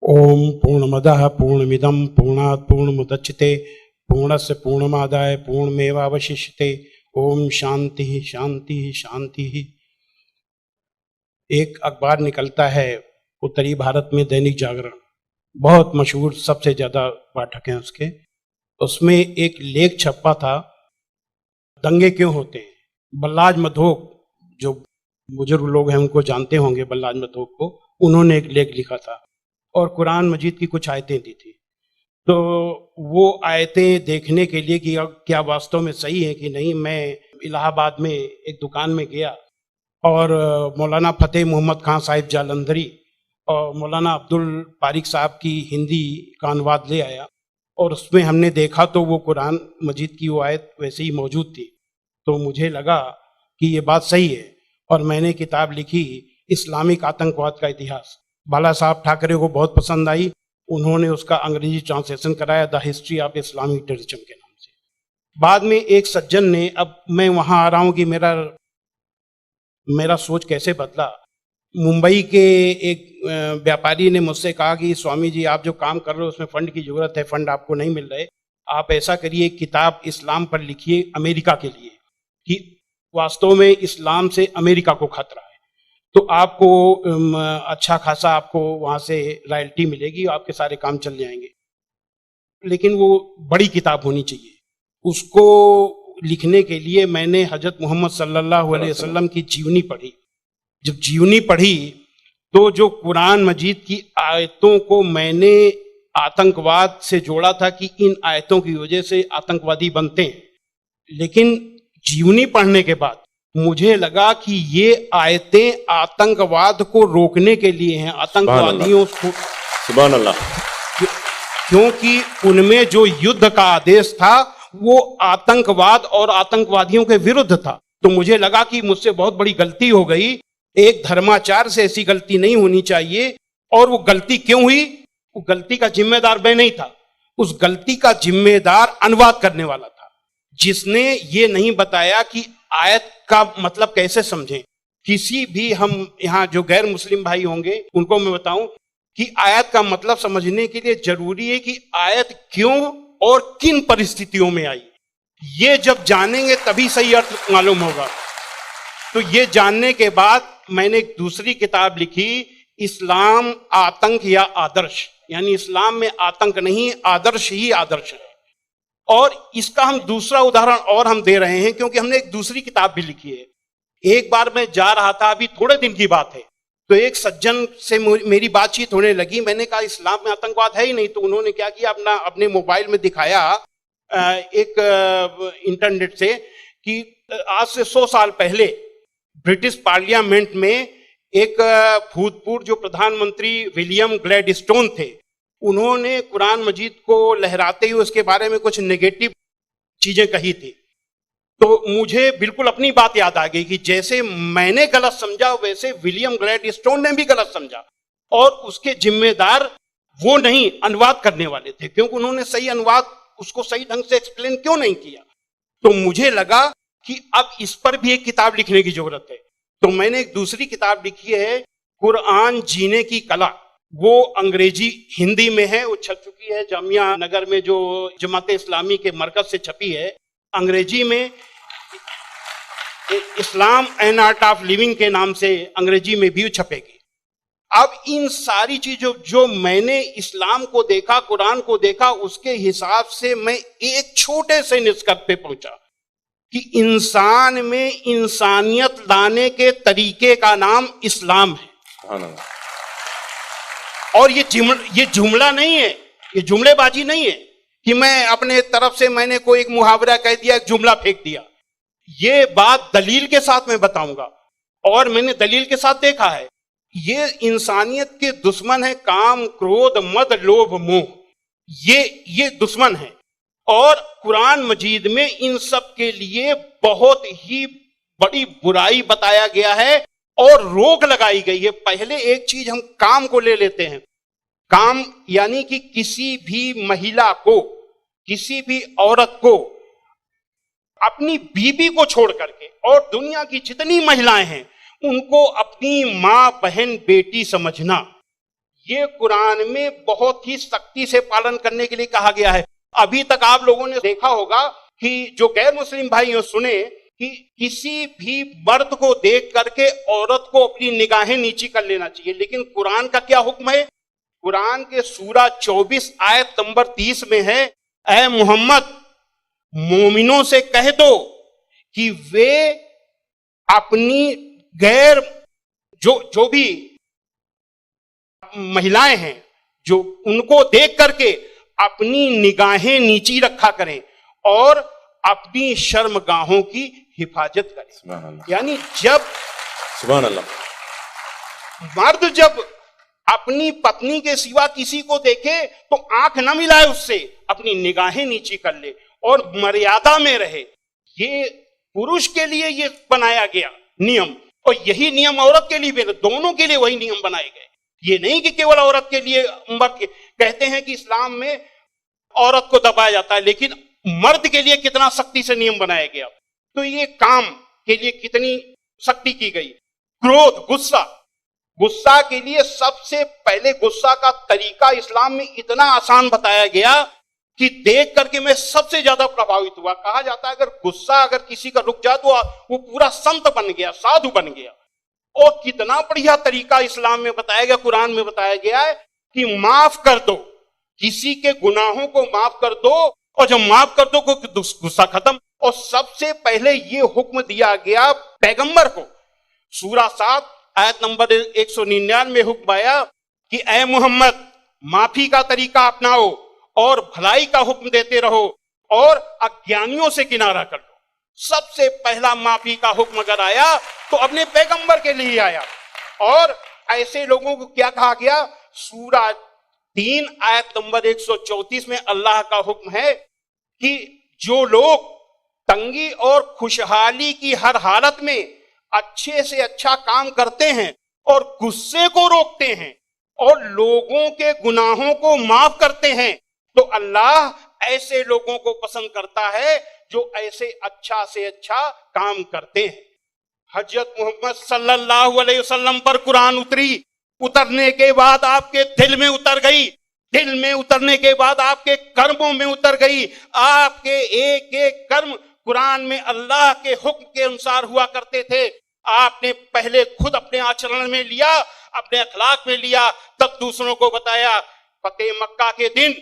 ओम पूर्णमदः पूर्णमिदं पूर्णात् पूर्णमुदच्यते पूर्णस्य पूर्णमादाय पूर्णमेवावशिष्यते। ओम शांति शांति शांति। एक अखबार निकलता है उत्तरी भारत में, दैनिक जागरण, बहुत मशहूर, सबसे ज्यादा पाठक हैं उसके। उसमें एक लेख छपा था, दंगे क्यों होते हैं। बल्लाज मधोक, जो बुजुर्ग लोग हैं उनको जानते होंगे, बल्लाज मधोक को, उन्होंने एक लेख लिखा था और कुरान मजीद की कुछ आयतें दी थी। तो वो आयतें देखने के लिए कि क्या वास्तव में सही है कि नहीं, मैं इलाहाबाद में एक दुकान में गया और मौलाना फतेह मोहम्मद खान साहिब जालंधरी और मौलाना अब्दुल पारिक साहब की हिंदी का अनुवाद ले आया और उसमें हमने देखा तो वो कुरान मजीद की वो आयत वैसे ही मौजूद थी। तो मुझे लगा कि ये बात सही है और मैंने किताब लिखी, इस्लामिक आतंकवाद का इतिहास। बाला साहब ठाकरे को बहुत पसंद आई, उन्होंने उसका अंग्रेजी ट्रांसलेशन कराया, the history of Islamic terrorism के नाम से। बाद में एक सज्जन ने, अब मैं वहां आ रहा हूं कि मेरा सोच कैसे बदला। मुंबई के एक व्यापारी ने मुझसे कहा कि स्वामी जी, आप जो काम कर रहे हो उसमें फंड की जरूरत है, फंड आपको नहीं मिल रहे, आप ऐसा करिए, किताब इस्लाम पर लिखिए अमेरिका के लिए, कि वास्तव में इस्लाम से अमेरिका को खतरा है, तो आपको अच्छा खासा आपको वहां से रॉयल्टी मिलेगी, आपके सारे काम चल जाएंगे। लेकिन वो बड़ी किताब होनी चाहिए। उसको लिखने के लिए मैंने हजरत मोहम्मद सल्लल्लाहु अलैहि वसल्लम की जीवनी पढ़ी। जब जीवनी पढ़ी तो जो कुरान मजीद की आयतों को मैंने आतंकवाद से जोड़ा था कि इन आयतों की वजह से आतंकवादी बनते हैं, लेकिन जीवनी पढ़ने के बाद मुझे लगा कि ये आयतें आतंकवाद को रोकने के लिए हैं, आतंकवादियों को, सुभान अल्लाह, क्योंकि उनमें जो युद्ध का आदेश था वो आतंकवाद और आतंकवादियों के विरुद्ध था। तो मुझे लगा कि मुझसे बहुत बड़ी गलती हो गई, एक धर्माचार्य से ऐसी गलती नहीं होनी चाहिए। और वो गलती क्यों हुई? वो गलती का जिम्मेदार मैं नहीं था, उस गलती का जिम्मेदार अनुवाद करने वाला था, जिसने ये नहीं बताया कि आयत का मतलब कैसे समझें। किसी भी, हम यहाँ जो गैर मुस्लिम भाई होंगे उनको मैं बताऊं कि आयत का मतलब समझने के लिए जरूरी है कि आयत क्यों और किन परिस्थितियों में आई। ये जब जानेंगे तभी सही अर्थ मालूम होगा। तो ये जानने के बाद मैंने एक दूसरी किताब लिखी, इस्लाम आतंक या आदर्श, यानी इस्लाम में आतंक नहीं, आदर्श ही आदर्श है। और इसका हम दूसरा उदाहरण और हम दे रहे हैं क्योंकि हमने एक दूसरी किताब भी लिखी है। एक बार मैं जा रहा था, अभी थोड़े दिन की बात है, तो एक सज्जन से मेरी बातचीत होने लगी। मैंने कहा इस्लाम में आतंकवाद है ही नहीं। तो उन्होंने क्या किया, अपने मोबाइल में दिखाया एक इंटरनेट से कि आज से 100 साल पहले ब्रिटिश पार्लियामेंट में एक भूतपूर्व जो प्रधानमंत्री विलियम ग्लैडस्टोन थे, उन्होंने कुरान मजीद को लहराते हुए उसके बारे में कुछ नेगेटिव चीजें कही थी। तो मुझे बिल्कुल अपनी बात याद आ गई कि जैसे मैंने गलत समझा वैसे विलियम ग्लैडस्टोन ने भी गलत समझा, और उसके जिम्मेदार वो नहीं, अनुवाद करने वाले थे, क्योंकि उन्होंने सही अनुवाद उसको सही ढंग से एक्सप्लेन क्यों नहीं किया। तो मुझे लगा कि अब इस पर भी एक किताब लिखने की जरूरत है। तो मैंने एक दूसरी किताब लिखी है, कुरान जीने की कला। वो अंग्रेजी हिंदी में है, वो छप चुकी है जामिया नगर में, जो जमात इस्लामी के मरकज से छपी है। अंग्रेजी में इस्लाम एन आर्ट ऑफ लिविंग के नाम से अंग्रेजी में भी छपेगी। अब इन सारी चीजों जो मैंने इस्लाम को देखा, कुरान को देखा, उसके हिसाब से मैं एक छोटे से निष्कर्ष पे पहुंचा कि इंसान में इंसानियत लाने के तरीके का नाम इस्लाम है। और ये जुमला नहीं है, ये जुमलेबाजी नहीं है कि मैं अपने तरफ से मैंने कोई एक मुहावरा कह दिया, एक जुमला फेंक दिया। ये बात दलील के साथ मैं बताऊंगा, और मैंने दलील के साथ देखा है। ये इंसानियत के दुश्मन है, काम, क्रोध, मद, लोभ, मोह, ये दुश्मन है। और कुरान मजीद में इन सब के लिए बहुत ही बड़ी बुराई बताया गया है और रोक लगाई गई है। पहले एक चीज हम काम को ले लेते हैं। काम यानी कि किसी भी महिला को, किसी भी औरत को अपनी बीबी को छोड़ करके और दुनिया की जितनी महिलाएं हैं उनको अपनी मां, बहन, बेटी समझना, ये कुरान में बहुत ही सख्ती से पालन करने के लिए कहा गया है। अभी तक आप लोगों ने देखा होगा कि जो गैर मुस्लिम भाई हो सुने कि किसी भी मर्द को देख करके औरत को अपनी निगाहें नीची कर लेना चाहिए, लेकिन कुरान का क्या हुक्म है? कुरान के सूरा 24 आयत नंबर 30 में है, ऐ मोहम्मद मोमिनों से कह दो कि वे अपनी गैर जो भी महिलाएं हैं जो उनको देख करके अपनी निगाहें नीची रखा करें और अपनी शर्मगाहों की हिफाजत करें। यानी जब सुभान अल्लाह मर्द जब अपनी पत्नी के सिवा किसी को देखे तो आंख न मिलाए उससे, अपनी निगाहें नीची कर ले और मर्यादा में रहे। ये पुरुष के लिए ये बनाया गया नियम, और यही नियम औरत के लिए भी, दोनों के लिए वही नियम बनाए गए। ये नहीं कि केवल औरत के लिए। कहते हैं कि इस्लाम में औरत को दबाया जाता है, लेकिन मर्द के लिए कितना सख्ती से नियम बनाया गया। तो ये काम के लिए कितनी सख्ती की गई। क्रोध, गुस्सा के लिए सबसे पहले गुस्सा का तरीका इस्लाम में इतना आसान बताया गया कि देख करके मैं सबसे ज्यादा प्रभावित हुआ। कहा जाता है अगर गुस्सा अगर किसी का रुक जाए तो वो पूरा संत बन गया, साधु बन गया। और कितना बढ़िया तरीका इस्लाम में बताया गया, कुरान में बताया गया है कि माफ कर दो, किसी के गुनाहों को माफ कर दो, और जब माफ कर दो गुस्सा खत्म। और सबसे पहले ये हुक्म दिया गया पैगंबर को। सूरा 7 आयत नंबर 199 में हुक्म आया कि ऐ मोहम्मद माफी का तरीका अपनाओ और भलाई का हुक्म देते रहो और अज्ञानियों से किनारा कर लो। सबसे पहला माफी का हुक्म अगर आया तो अपने पैगंबर के लिए आया। और ऐसे लोगों को क्या कहा गया? सूरा 3 आयत नंबर 134 में अल्लाह का हुक्म है कि जो लोग तंगी और खुशहाली की हर हालत में अच्छे से अच्छा काम करते हैं और गुस्से को रोकते हैं और लोगों के गुनाहों को माफ करते हैं, तो अल्लाह ऐसे लोगों को पसंद करता है जो ऐसे अच्छा से अच्छा काम करते हैं। हजरत मोहम्मद सल्लल्लाहु अलैहि वसल्लम पर कुरान उतरने के बाद आपके दिल में उतर गई, दिल में उतरने के बाद आपके कर्मों में उतर गई। आपके एक एक कर्म कुरान में अल्लाह के हुक्म के अनुसार हुआ करते थे। आपने पहले खुद अपने आचरण में लिया, अपने अखलाक में लिया, तब दूसरों को बताया। फतेह मक्का के दिन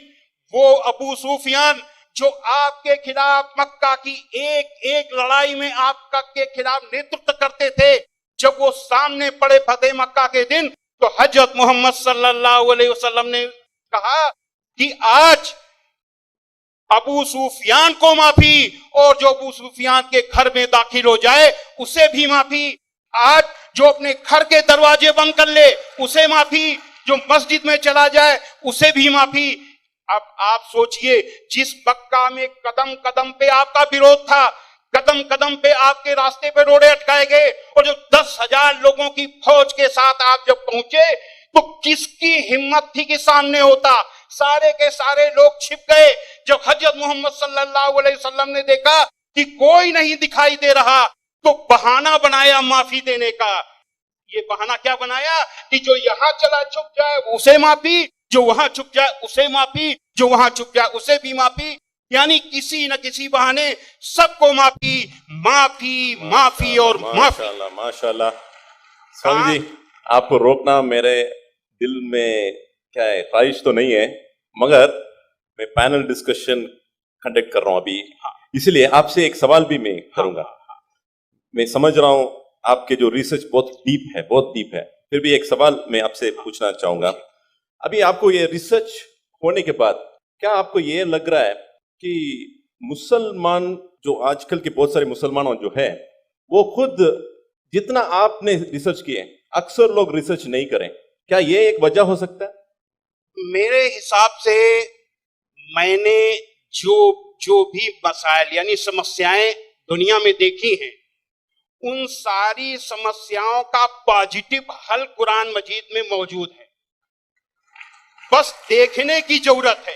वो अबू सुफियान जो आपके खिलाफ मक्का की एक एक लड़ाई में आपका के खिलाफ नेतृत्व करते थे, जब वो सामने पड़े फतेह मक्का के दिन, तो हजरत मोहम्मद सल्लल्लाहु अलैहि वसल्लम ने कहा कि आज अबू सुफियान को माफी, और जो अबू सुफियान के घर में दाखिल हो जाए उसे भी माफी। आज जो अपने घर के दरवाजे बंद कर ले उसे माफी, जो मस्जिद में चला जाए उसे भी माफी। अब आप सोचिए, जिस मक्का में कदम कदम पे आपका विरोध था, कदम कदम पे आपके रास्ते पे रोड़े अटकाए गए, और जो 10,000 लोगों की फौज के साथ आप जब पहुंचे तो किसकी हिम्मत थी कि सामने होता? सारे के सारे लोग छिप गए। जब हजरत मोहम्मद सल्लल्लाहु अलैहि वसल्लम ने देखा कि कोई नहीं दिखाई दे रहा, तो बहाना बनाया माफी देने का। ये बहाना क्या बनाया कि जो यहां चला छुप जाए उसे माफी, जो वहां छुप जाए उसे माफी, जो वहां छुप जाए उसे भी माफी। यानी किसी न किसी बहाने सबको माफी, माफी, माफी और माफी। माशाल्लाह, माशाल्लाह। स्वामी जी, आपको रोकना मेरे दिल में क्या है, ख्वाहिश तो नहीं है, मगर मैं पैनल डिस्कशन कंडक्ट कर रहा हूं अभी, इसलिए आपसे एक सवाल भी मैं करूंगा। मैं समझ रहा हूं आपके जो रिसर्च बहुत डीप है, बहुत डीप है, फिर भी एक सवाल मैं आपसे पूछना चाहूंगा। अभी आपको ये रिसर्च होने के बाद क्या आपको ये लग रहा है कि मुसलमान जो आजकल के बहुत सारे मुसलमानों जो है वो खुद जितना आपने रिसर्च किए अक्सर लोग रिसर्च नहीं करें, क्या ये एक वजह हो सकता है? मेरे हिसाब से मैंने जो भी मसाइल यानी समस्याएं दुनिया में देखी हैं, उन सारी समस्याओं का पॉजिटिव हल कुरान मजीद में मौजूद है। बस देखने की जरूरत है।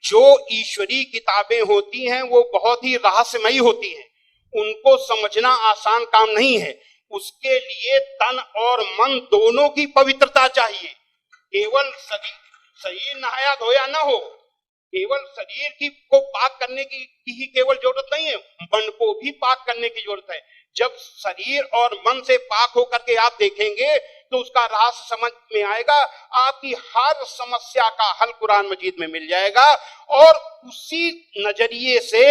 जो ईश्वरी किताबें होती हैं वो बहुत ही रहस्यमयी होती हैं, उनको समझना आसान काम नहीं है। उसके लिए तन और मन दोनों की पवित्रता चाहिए। केवल शरीर नहाया धोया ना हो, केवल शरीर की को पाक करने की ही केवल जरूरत नहीं है, मन को भी पाक करने की जरूरत है। जब शरीर और मन से पाक होकर के आप देखेंगे तो उसका राज समझ में आएगा, आपकी हर समस्या का हल कुरान मजीद में मिल जाएगा। और उसी नजरिए से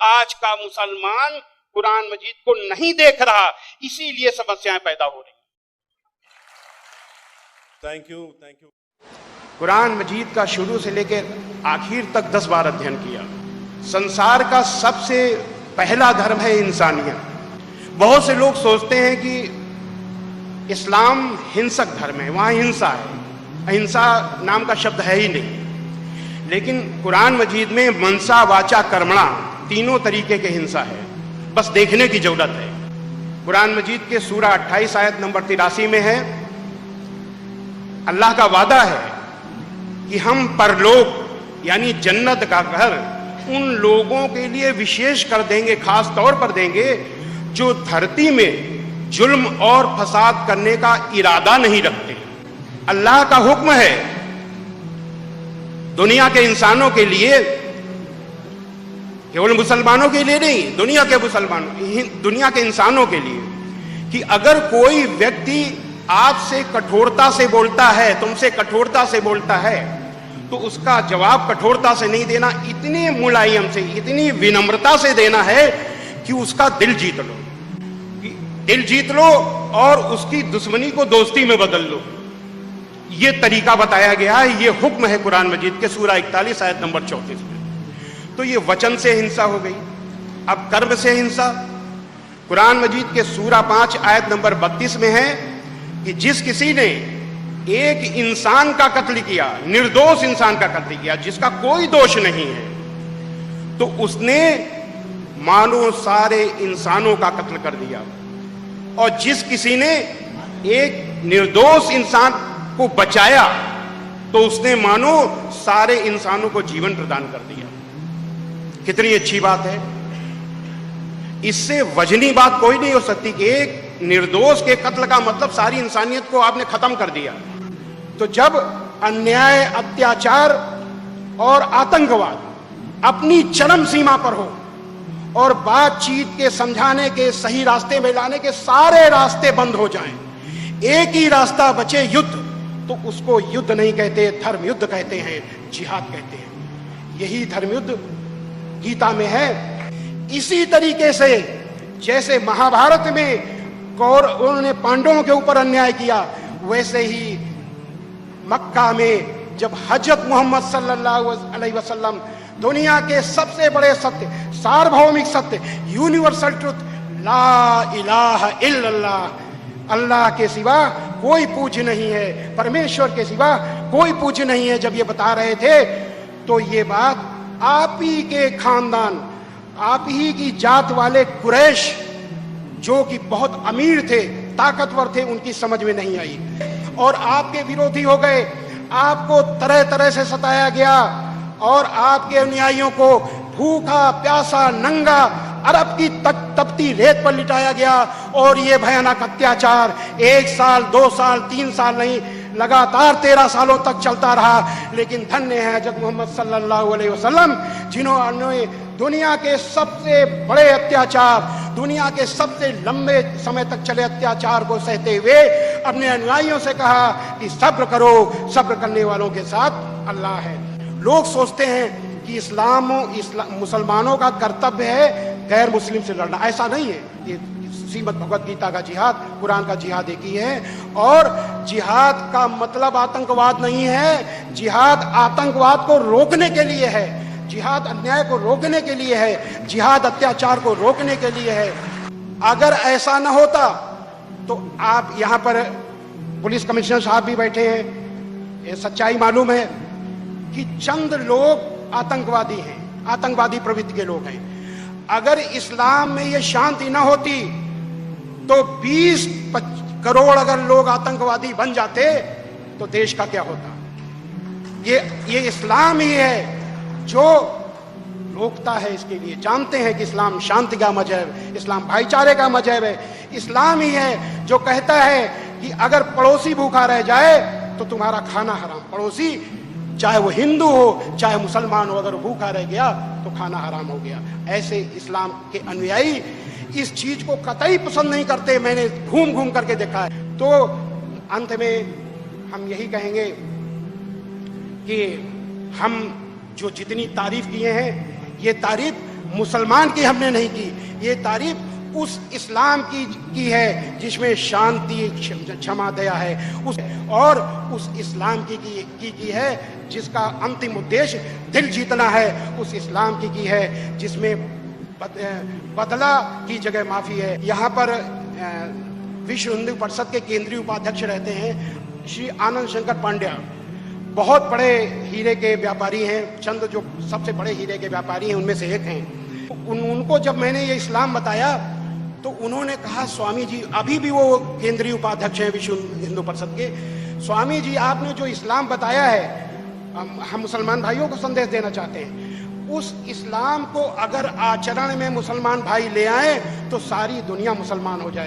आज का मुसलमान कुरान मजीद को नहीं देख रहा, इसीलिए समस्याएं पैदा हो रही। Thank you, thank you. Quran Majeed का शुरू से लेकर आखिर तक 10 बार अध्ययन किया। संसार का सबसे पहला धर्म है इंसानियत। बहुत से लोग सोचते हैं कि इस्लाम हिंसक धर्म है, वहां हिंसा है, अहिंसा नाम का शब्द है ही नहीं। लेकिन कुरान मजीद में मनसा वाचा कर्मणा तीनों तरीके के हिंसा है, बस देखने की जरूरत है। कुरान मजीद के सूरा 28 आयत नंबर 83 में है, अल्लाह का वादा है कि हम परलोक यानी जन्नत का घर उन लोगों के लिए विशेष कर देंगे, खास तौर पर देंगे जो धरती में जुल्म और फसाद करने का इरादा नहीं रखते। अल्लाह का हुक्म है दुनिया के इंसानों के लिए, केवल मुसलमानों के लिए नहीं, दुनिया के इंसानों के लिए, कि अगर कोई व्यक्ति आपसे कठोरता से बोलता है, तुमसे कठोरता से बोलता है, तो उसका जवाब कठोरता से नहीं देना, इतने मुलायम से, इतनी विनम्रता से देना है कि उसका दिल जीत लो, दिल जीत लो और उसकी दुश्मनी को दोस्ती में बदल लो। ये तरीका बताया गया है, ये हुक्म है कुरान मजीद के सूरा 41 आयत नंबर 34 में। तो ये वचन से हिंसा हो गई। अब कर्म से हिंसा कुरान मजीद के सूरा 5 आयत नंबर 32 में है कि जिस किसी ने एक इंसान का कत्ल किया, निर्दोष इंसान का कत्ल किया जिसका कोई दोष नहीं है, तो उसने मानो सारे इंसानों का कत्ल कर दिया। और जिस किसी ने एक निर्दोष इंसान को बचाया तो उसने मानो सारे इंसानों को जीवन प्रदान कर दिया। कितनी अच्छी बात है। इससे वजनी बात कोई नहीं हो सकती कि एक निर्दोष के कत्ल का मतलब सारी इंसानियत को आपने खत्म कर दिया। तो जब अन्याय, अत्याचार और आतंकवाद अपनी चरम सीमा पर हो और बातचीत के, समझाने के, सही रास्ते में लाने के सारे रास्ते बंद हो जाएं, एक ही रास्ता बचे युद्ध, तो उसको युद्ध नहीं कहते, धर्म युद्ध कहते हैं, जिहाद कहते हैं। यही धर्म युद्ध गीता में है। इसी तरीके से जैसे महाभारत में उन्होंने पांडवों के ऊपर अन्याय किया, वैसे ही मक्का में जब हजरत मोहम्मद सल्लल्लाहु अलैहि वसल्लम दुनिया के सबसे बड़े सत्य, सार्वभौमिक सत्य, यूनिवर्सल ट्रुथ, ला इलाहा इल्लल्लाह, अल्लाह के सिवा कोई पूज्य नहीं है, परमेश्वर के सिवा कोई पूज्य नहीं है, जब ये बता रहे थे, तो ये बात आप ही के खानदान, आप ही की जात वाले कुरैश जो कि बहुत अमीर थे, ताकतवर थे, उनकी समझ में नहीं आई और आपके विरोधी हो गए। आपको तरह तरह से सताया गया और आपके अनुयायियों को भूखा प्यासा नंगा अरब की तपती रेत पर लिटाया गया। और ये भयानक अत्याचार 1 साल 2 साल 3 साल नहीं, लगातार 13 सालों तक चलता रहा। लेकिन धन्य है हज़रत मोहम्मद सल्लल्लाहु अलैहि वसल्लम, जिन्होंने दुनिया के सबसे बड़े अत्याचार, दुनिया के सबसे लंबे समय तक चले अत्याचार को सहते हुए अपने अनुयायियों से कहा कि सब्र करो, सब्र करने वालों के साथ अल्लाह है। लोग सोचते हैं कि मुसलमानों का कर्तव्य है गैर मुस्लिम से लड़ना, ऐसा नहीं है। ये श्रीमद् भगवत गीता का जिहाद, कुरान का जिहाद एक ही है। और जिहाद का मतलब आतंकवाद नहीं है, जिहाद आतंकवाद को रोकने के लिए है, जिहाद अन्याय को रोकने के लिए है, जिहाद अत्याचार को रोकने के लिए है। अगर ऐसा न होता तो आप यहाँ पर पुलिस कमिश्नर साहब भी बैठे हैं, ये सच्चाई मालूम है कि चंद लोग आतंकवादी हैं, आतंकवादी प्रवृत्ति के लोग हैं। अगर इस्लाम में ये शांति न होती तो 20 करोड़ अगर लोग आतंकवादी बन जाते तो देश का क्या होता। ये इस्लाम ही है जो रोकता है। इसके लिए जानते हैं कि इस्लाम शांति का मजहब, इस्लाम भाईचारे का मजहब है। इस्लाम ही है जो कहता है कि अगर पड़ोसी भूखा रह जाए तो तुम्हारा खाना हराम। पड़ोसी चाहे वो हिंदू हो चाहे मुसलमान हो, अगर भूखा रह गया तो खाना हराम हो गया। ऐसे इस्लाम के अनुयायी इस चीज को कतई पसंद नहीं करते, मैंने घूम घूम करके देखा है। तो अंत में हम यही कहेंगे कि हम जो जितनी तारीफ किए हैं, ये तारीफ मुसलमान की हमने नहीं की, ये तारीफ उस इस्लाम की है जिसमें शांति, क्षमा, दया है, और उस इस्लाम की है जिसका अंतिम उद्देश्य दिल जीतना है, उस इस्लाम की है जिसमें बदला की जगह माफी है। यहाँ पर विश्व हिंदू परिषद के केंद्रीय उपाध्यक्ष रहते हैं श्री आनंद शंकर पांड्या, बहुत बड़े हीरे के व्यापारी हैं, चंद जो सबसे बड़े हीरे के व्यापारी हैं उनमें से एक हैं। उनको जब मैंने ये इस्लाम बताया तो उन्होंने कहा, स्वामी जी, अभी भी वो केंद्रीय उपाध्यक्ष हैं विश्व हिंदू परिषद के, स्वामी जी आपने जो इस्लाम बताया है, हम मुसलमान भाइयों को संदेश देना चाहते हैं, उस इस्लाम को अगर आचरण में मुसलमान भाई ले आए तो सारी दुनिया मुसलमान हो जाए।